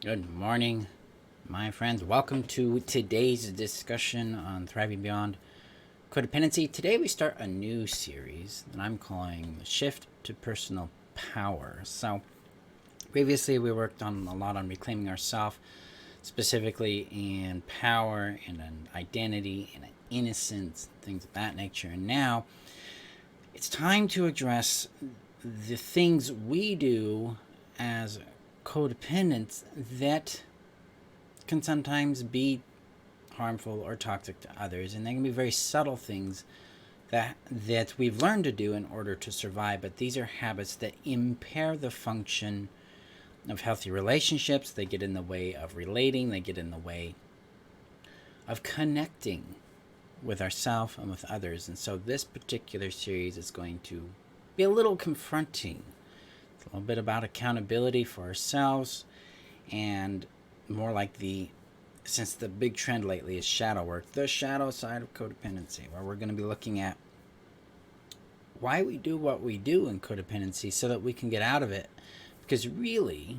Good morning, my friends. Welcome to today's discussion on Thriving Beyond Codependency. Today we start a new series that I'm calling Shift to Personal Power. So, previously we worked on a lot on reclaiming ourselves, specifically in power and an identity and an innocence, things of that nature. And now it's time to address the things we do as codependents that can sometimes be harmful or toxic to others, and they can be very subtle things that we've learned to do in order to survive. But these are habits that impair the function of healthy relationships. They get in the way of relating. They get in the way of connecting with ourselves and with others. And so this particular series is going to be a little confronting. It's a little bit about accountability for ourselves, and more like since the big trend lately is shadow work, the shadow side of codependency, where we're going to be looking at why we do what we do in codependency so that we can get out of it. Because really,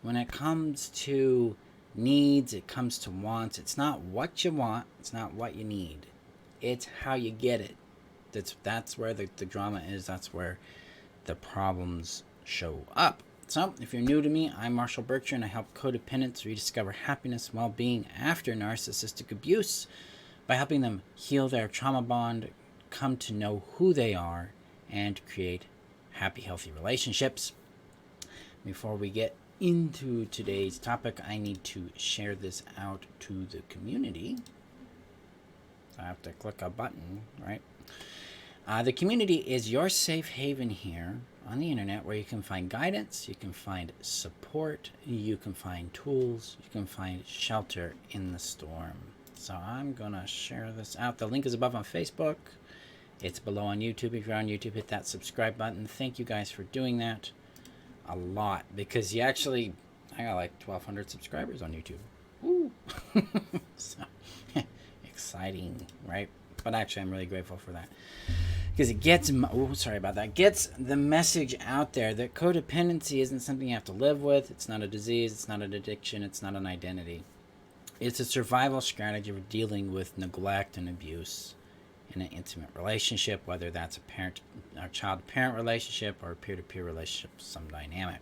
when it comes to needs, it comes to wants, it's not what you want, it's not what you need, it's how you get it. That's where the drama is. That's where the problems show up. So, if you're new to me, I'm Marshall Burtcher, and I help codependents rediscover happiness and well-being after narcissistic abuse by helping them heal their trauma bond, come to know who they are, and create happy, healthy relationships. Before we get into today's topic, I need to share this out to the community. So I have to click a button, right? The community is your safe haven here on the internet, where you can find guidance, you can find support, you can find tools, you can find shelter in the storm. So I'm going to share this out. The link is above on Facebook. It's below on YouTube. If you're on YouTube, hit that subscribe button. Thank you guys for doing that a lot, because I got like 1,200 subscribers on YouTube. Woo! So, exciting, right? But actually, I'm really grateful for that, because it gets the message out there that codependency isn't something you have to live with. It's not a disease. It's not an addiction. It's not an identity. It's a survival strategy for dealing with neglect and abuse in an intimate relationship, whether that's a parent or child-parent relationship or a peer-to-peer relationship, some dynamic.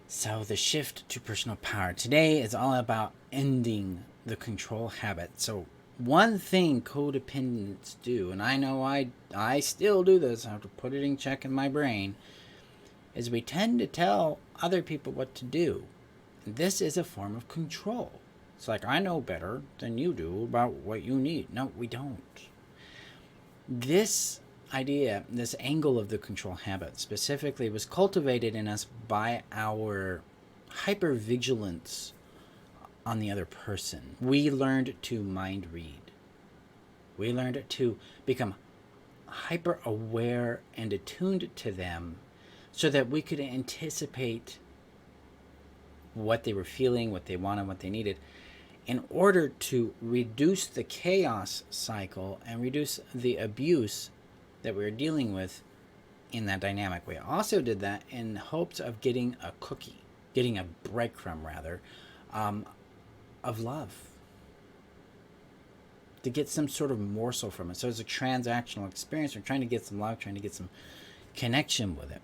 So the shift to personal power today is all about ending the control habit. So one thing codependents do, and I know I still do this, I have to put it in check in my brain, is we tend to tell other people what to do. And this is a form of control. It's like, I know better than you do about what you need. No, we don't. This idea, this angle of the control habit specifically, was cultivated in us by our hypervigilance on the other person. We learned to mind read. We learned to become hyper aware and attuned to them so that we could anticipate what they were feeling, what they wanted, what they needed, in order to reduce the chaos cycle and reduce the abuse that we were dealing with in that dynamic. We also did that in hopes of getting a cookie, getting a breadcrumb rather, of love, to get some sort of morsel from it. So it's a transactional experience. We're trying to get some love, trying to get some connection with it.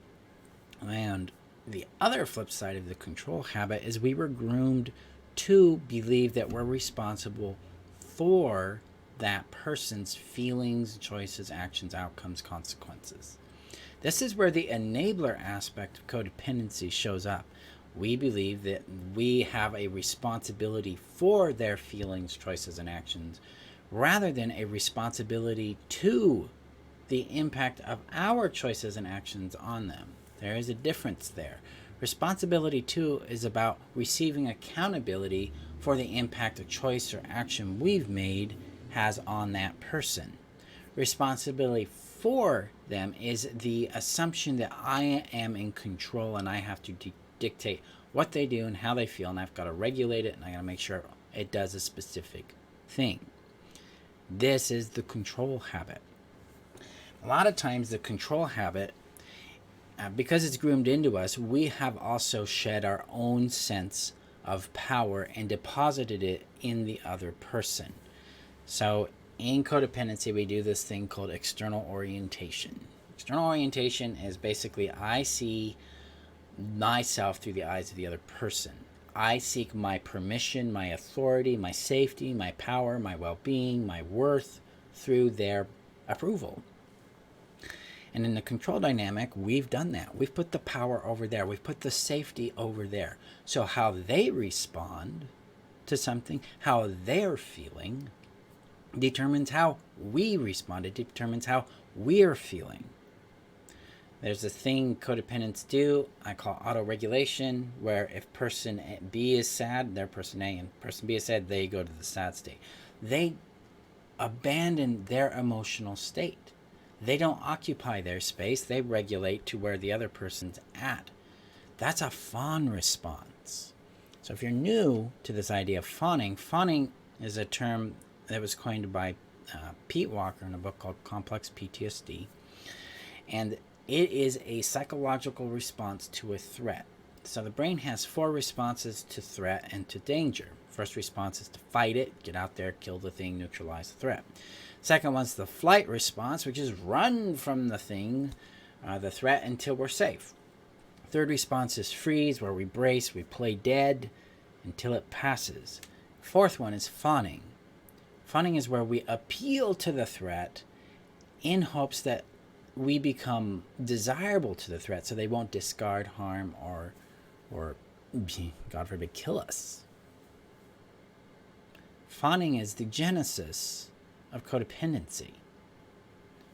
And the other flip side of the control habit is we were groomed to believe that we're responsible for that person's feelings, choices, actions, outcomes, consequences. This is where the enabler aspect of codependency shows up. We believe that we have a responsibility for their feelings, choices, and actions, rather than a responsibility to the impact of our choices and actions on them. There is a difference there. Responsibility to is about receiving accountability for the impact a choice or action we've made has on that person. Responsibility for them is the assumption that I am in control and I have to dictate what they do and how they feel, and I've got to regulate it, and I got to make sure it does a specific thing. This is the control habit. A lot of times the control habit because it's groomed into us, we have also shed our own sense of power and deposited it in the other person. So in codependency, we do this thing called external orientation. External orientation is basically I see myself through the eyes of the other person. I seek my permission, my authority, my safety, my power, my well-being, my worth through their approval. And in the control dynamic, we've done that. We've put the power over there. We've put the safety over there. So how they respond to something, how they're feeling, determines how we respond. It determines how we're feeling. There's a thing codependents do I call auto-regulation, where if person B is sad, they're person A, and person B is sad, they go to the sad state. They abandon their emotional state. They don't occupy their space. They regulate to where the other person's at. That's a fawn response. So if you're new to this idea of fawning, fawning is a term that was coined by Pete Walker in a book called Complex PTSD. And it is a psychological response to a threat. So the brain has 4 responses to threat and to danger. First response is to fight it, get out there, kill the thing, neutralize the threat. Second one's the flight response, which is run from the thing, the threat, until we're safe. Third response is freeze, where we brace, we play dead until it passes. Fourth one is fawning. Fawning is where we appeal to the threat in hopes that we become desirable to the threat so they won't discard, harm, or God forbid, kill us. Fawning is the genesis of codependency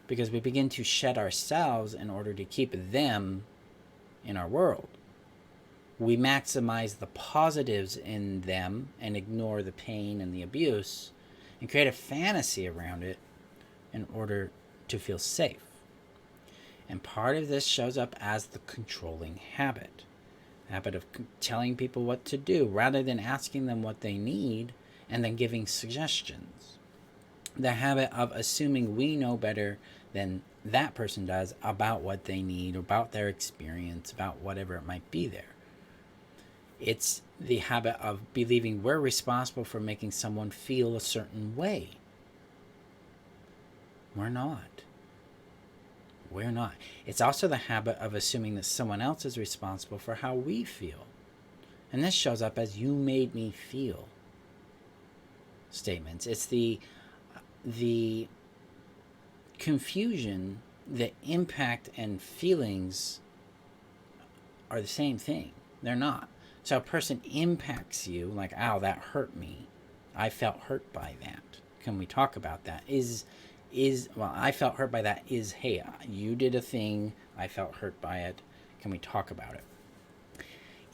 because we begin to shed ourselves in order to keep them in our world. We maximize the positives in them and ignore the pain and the abuse and create a fantasy around it in order to feel safe. And part of this shows up as the controlling habit. The habit of telling people what to do rather than asking them what they need and then giving suggestions. The habit of assuming we know better than that person does about what they need, about their experience, about whatever it might be there. It's the habit of believing we're responsible for making someone feel a certain way. We're not. We're not. It's also the habit of assuming that someone else is responsible for how we feel. And this shows up as "you made me feel" statements. It's the confusion that impact and feelings are the same thing. They're not. So a person impacts you like, "Ow, that hurt me. I felt hurt by that. Can we talk about that?" I felt hurt by that is, "Hey, you did a thing. I felt hurt by it. Can we talk about it?"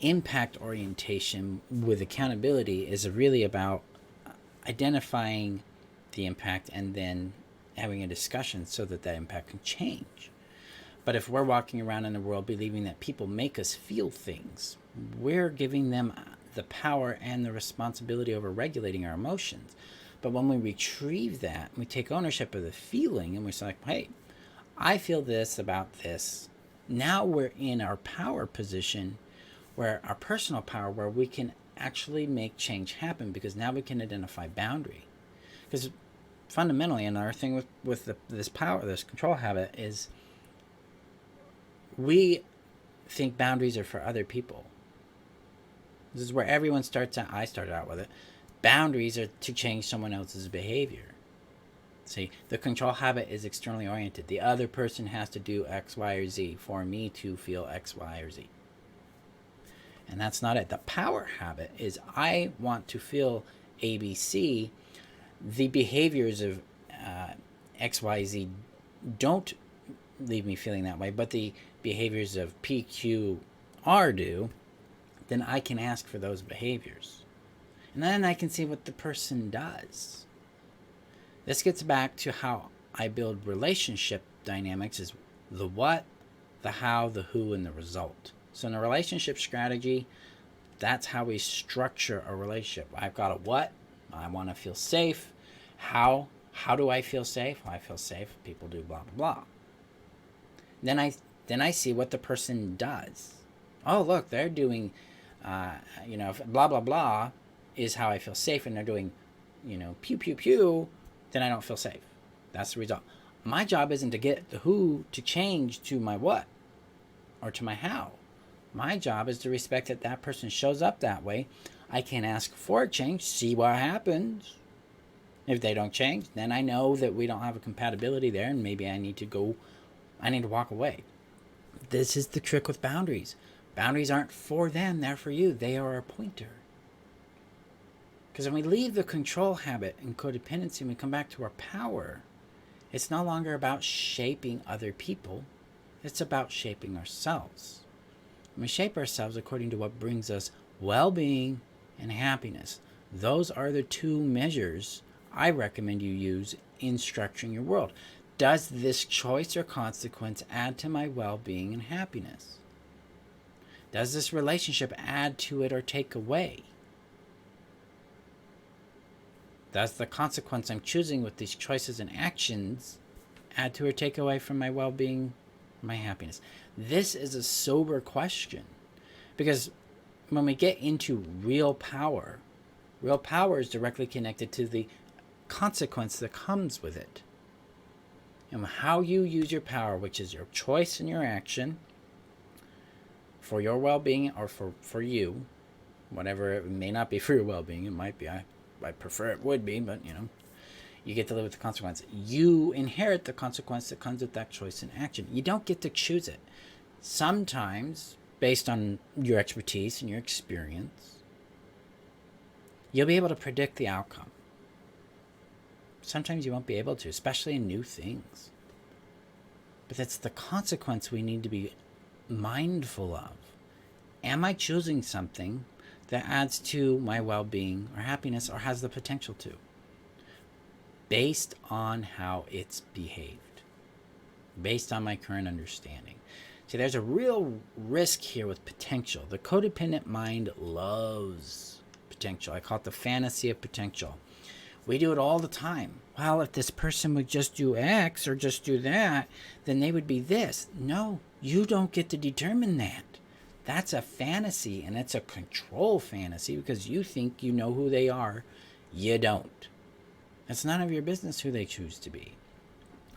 Impact orientation with accountability is really about identifying the impact and then having a discussion so that impact can change. But if we're walking around in the world believing that people make us feel things, we're giving them the power and the responsibility over regulating our emotions. But when we retrieve that, we take ownership of the feeling and we're like, "Hey, I feel this about this." Now we're in our power position, where our personal power, where we can actually make change happen because now we can identify boundary. Because fundamentally, another thing with this power, this control habit, is we think boundaries are for other people. This is where everyone starts out. I started out with it. Boundaries are to change someone else's behavior. See, the control habit is externally oriented. The other person has to do X, Y, or Z for me to feel X, Y, or Z. And that's not it. The power habit is I want to feel ABC. The behaviors of X, Y, Z don't leave me feeling that way, but the behaviors of P, Q, R do. Then I can ask for those behaviors. And then I can see what the person does. This gets back to how I build relationship dynamics: is the what, the how, the who, and the result. So in a relationship strategy, that's how we structure a relationship. I've got a what, I want to feel safe. How do I feel safe? Well, I feel safe. People do blah, blah, blah. Then I Then I see what the person does. Oh, look, they're doing, blah, blah, blah is how I feel safe, and they're doing, pew, pew, pew, then I don't feel safe. That's the result. My job isn't to get the who to change to my what or to my how. My job is to respect that that person shows up that way. I can ask for a change, see what happens. If they don't change, then I know that we don't have a compatibility there, and maybe I need to walk away. This is the trick with boundaries. Boundaries aren't for them, they're for you. They are a pointer. Because when we leave the control habit and codependency and we come back to our power, it's no longer about shaping other people. It's about shaping ourselves. And we shape ourselves according to what brings us well-being and happiness. Those are the two measures I recommend you use in structuring your world. Does this choice or consequence add to my well-being and happiness? Does this relationship add to it or take away? Does the consequence I'm choosing with these choices and actions add to or take away from my well-being, my happiness? This is a sober question, because when we get into real power is directly connected to the consequence that comes with it. And how you use your power, which is your choice and your action for your well-being or for you, whatever. It may not be for your well-being, it might be. I prefer it would be, but you get to live with the consequence. You inherit the consequence that comes with that choice and action. You don't get to choose it. Sometimes, based on your expertise and your experience, you'll be able to predict the outcome. Sometimes you won't be able to, especially in new things. But that's the consequence we need to be mindful of. Am I choosing something that adds to my well-being or happiness, or has the potential to, based on how it's behaved, based on my current understanding? See, there's a real risk here with potential. The codependent mind loves potential. I call it the fantasy of potential. We do it all the time. Well, if this person would just do X or just do that, then they would be this. No, you don't get to determine that. That's a fantasy, and it's a control fantasy because you think you know who they are. You don't. It's none of your business who they choose to be.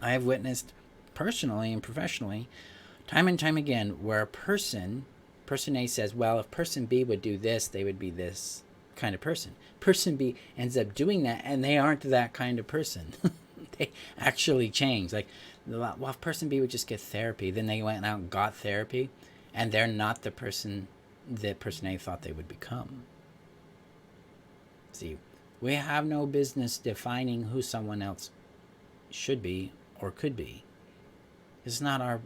I have witnessed personally and professionally, time and time again, where person A says, well, if person B would do this, they would be this kind of person. Person B ends up doing that, and they aren't that kind of person. They actually change. Like, well, if person B would just get therapy, then they went out and got therapy, and they're not the person that person A thought they would become. See, we have no business defining who someone else should be or could be. It's not our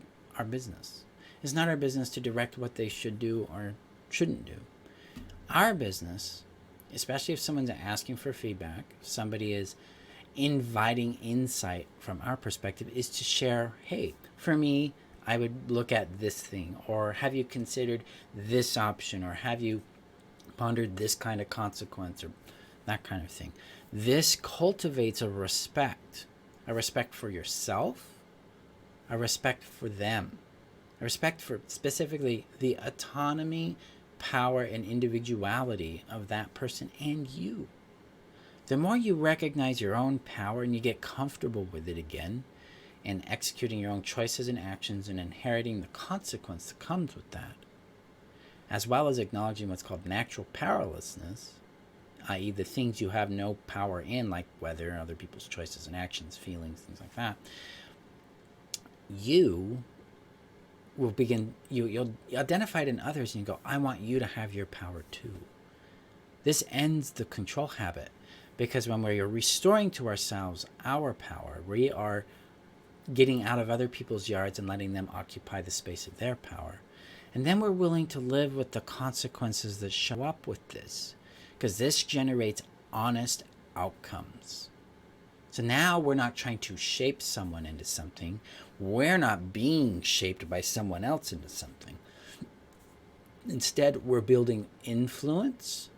business. It's not our business to direct what they should do or shouldn't do. Our business, especially if someone's asking for feedback, if somebody is inviting insight from our perspective, is to share, hey, for me, I would look at this thing, or have you considered this option, or have you pondered this kind of consequence, or that kind of thing. This cultivates a respect for yourself, a respect for them, a respect for specifically the autonomy, power, and individuality of that person and you. The more you recognize your own power and you get comfortable with it again, and executing your own choices and actions and inheriting the consequence that comes with that, as well as acknowledging what's called natural powerlessness, i.e. the things you have no power in, like weather, other people's choices and actions, feelings, things like that, you will begin, you'll identify it in others, and you go, I want you to have your power too. This ends the control habit, because when we're restoring to ourselves our power, we are getting out of other people's yards and letting them occupy the space of their power. And then we're willing to live with the consequences that show up with this, because this generates honest outcomes. So now we're not trying to shape someone into something. We're not being shaped by someone else into something. Instead, we're building influence,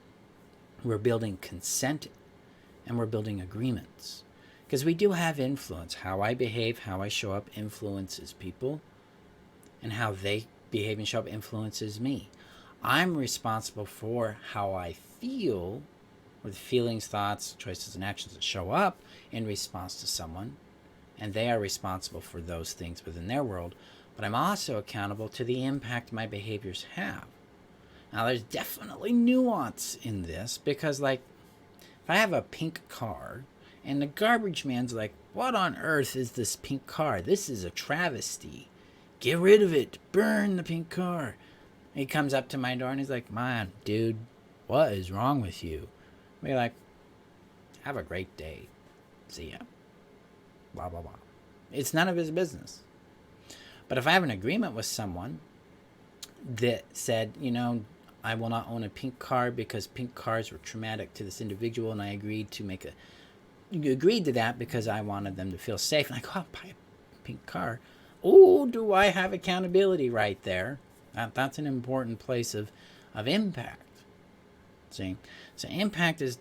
we're building consent, and we're building agreements. Because we do have influence. How I behave, how I show up influences people. and how they behave and show up influences me. I'm responsible for how I feel, or the feelings, thoughts, choices, and actions that show up in response to someone, and they are responsible for those things within their world. But I'm also accountable to the impact my behaviors have. Now, there's definitely nuance in this because, like, if I have a pink car and the garbage man's like, what on earth is this pink car? This is a travesty. Get rid of it. Burn the pink car. And he comes up to my door and he's like, man, dude, what is wrong with you? I'll be like, have a great day. See ya. Blah, blah, blah. It's none of his business. But if I have an agreement with someone that said, I will not own a pink car because pink cars were traumatic to this individual, and I agreed to that because I wanted them to feel safe. And I go, I'll buy a pink car. Oh, do I have accountability right there? That's an important place of impact. See? So impact is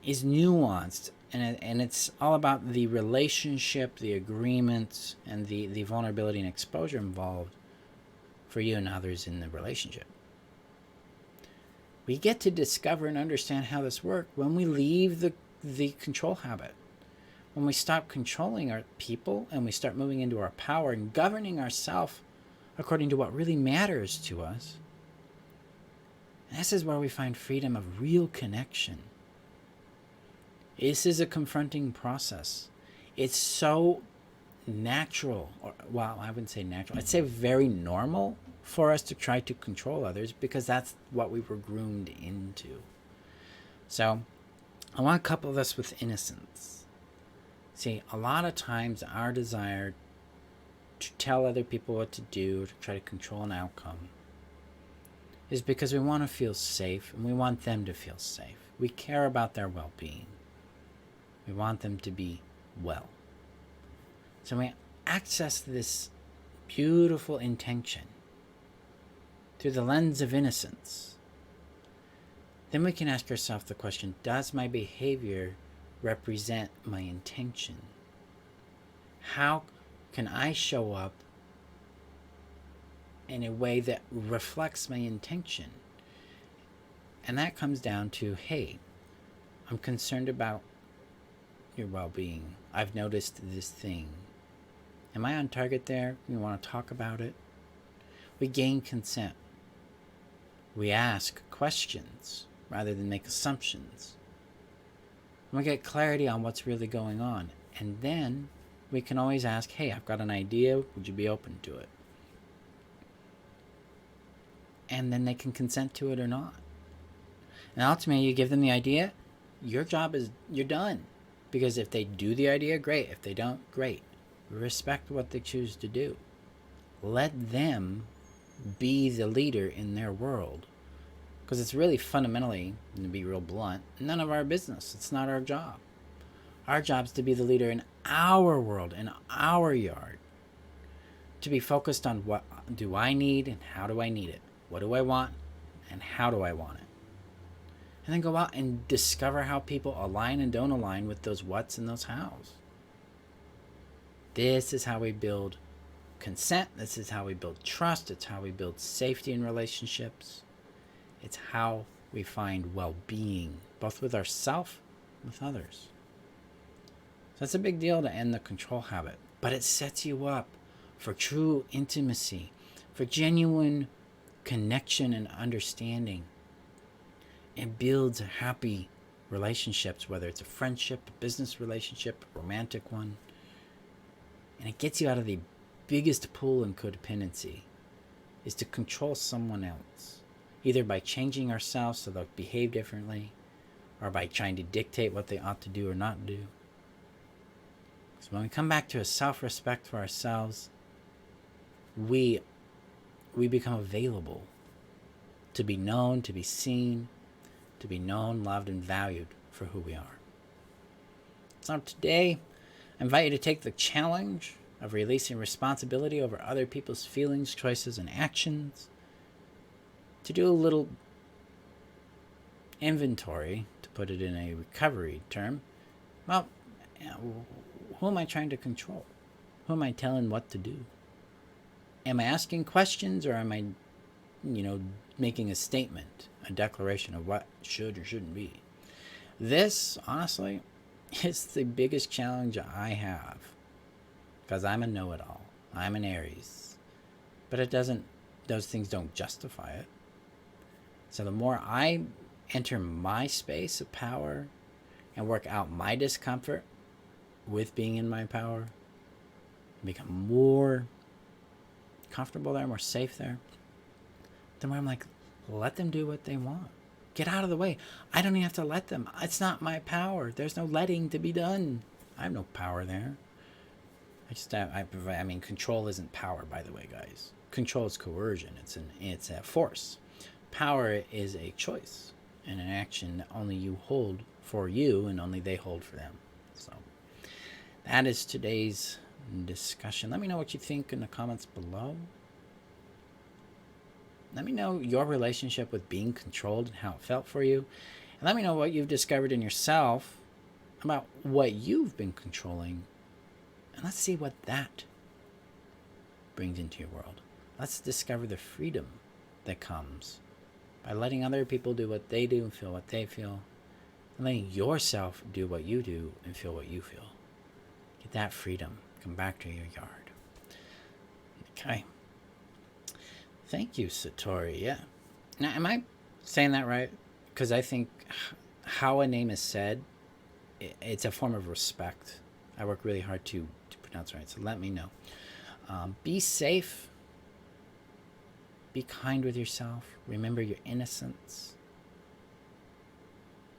nuanced, and it's all about the relationship, the agreements, and the vulnerability and exposure involved for you and others in the relationship. We get to discover and understand how this works when we leave the control habit. When we stop controlling our people and we start moving into our power and governing ourselves according to what really matters to us. And this is where we find freedom of real connection. This is a confronting process. It's so natural, I wouldn't say natural. I'd say very normal for us to try to control others because that's what we were groomed into. So I want to couple this with innocence. See, a lot of times our desire to tell other people what to do, to try to control an outcome, is because we want to feel safe and we want them to feel safe. We care about their well-being. We want them to be well. So we access this beautiful intention through the lens of innocence. Then we can ask ourselves the question, does my behavior represent my intention? How can I show up in a way that reflects my intention? And that comes down to, hey, I'm concerned about your well-being. I've noticed this thing. Am I on target there? We want to talk about it. We gain consent. We ask questions rather than make assumptions. And we get clarity on what's really going on. And then we can always ask, hey, I've got an idea. Would you be open to it? And then they can consent to it or not. And ultimately, you give them the idea, your job is, you're done. Because if they do the idea, great. If they don't, great. Respect what they choose to do. Let them be the leader in their world. Because it's really fundamentally, to be real blunt, none of our business. It's not our job. Our job is to be the leader in our world, in our yard. To be focused on what do I need and how do I need it. What do I want and how do I want it. And then go out and discover how people align and don't align with those whats and those hows. This is how we build consent. This is how we build trust. It's how we build safety in relationships. It's how we find well-being, both with ourselves and with others. So it's a big deal to end the control habit, but it sets you up for true intimacy, for genuine connection and understanding. It builds happy relationships, whether it's a friendship, a business relationship, a romantic one. And it gets you out of the biggest pull in codependency, is to control someone else, either by changing ourselves so they'll behave differently, or by trying to dictate what they ought to do or not do. So when we come back to a self-respect for ourselves, we become available to be known, to be seen, to be known, loved, and valued for who we are. So today, I invite you to take the challenge of releasing responsibility over other people's feelings, choices, and actions, to do a little inventory, to put it in a recovery term. Well, who am I trying to control? Who am I telling what to do? Am I asking questions, or am I, making a statement, a declaration of what should or shouldn't be? This, honestly, is the biggest challenge I have, because I'm a know-it-all. I'm an Aries. But those things don't justify it. So the more I enter my space of power and work out my discomfort with being in my power, become more comfortable there, more safe there, the more I'm like, let them do what they want. Get out of the way. I don't even have to let them. It's not my power. There's no letting to be done. I have no power there. Control isn't power, by the way, guys. Control is coercion. It's a force. Power is a choice and an action that only you hold for you and only they hold for them. So that is today's discussion. Let me know what you think in the comments below. Let me know your relationship with being controlled and how it felt for you. And let me know what you've discovered in yourself about what you've been controlling. And let's see what that brings into your world. Let's discover the freedom that comes by letting other people do what they do and feel what they feel, and letting yourself do what you do and feel what you feel. Get that freedom. Come back to your yard. Okay. Thank you, Satori. Yeah. Now, am I saying that right? Because I think how a name is said, it's a form of respect. I work really hard to pronounce it right, so let me know. Be safe. Be kind with yourself. Remember your innocence.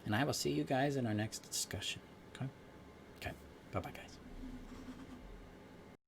And I will see you guys in our next discussion. Okay? Okay. Bye-bye, guys.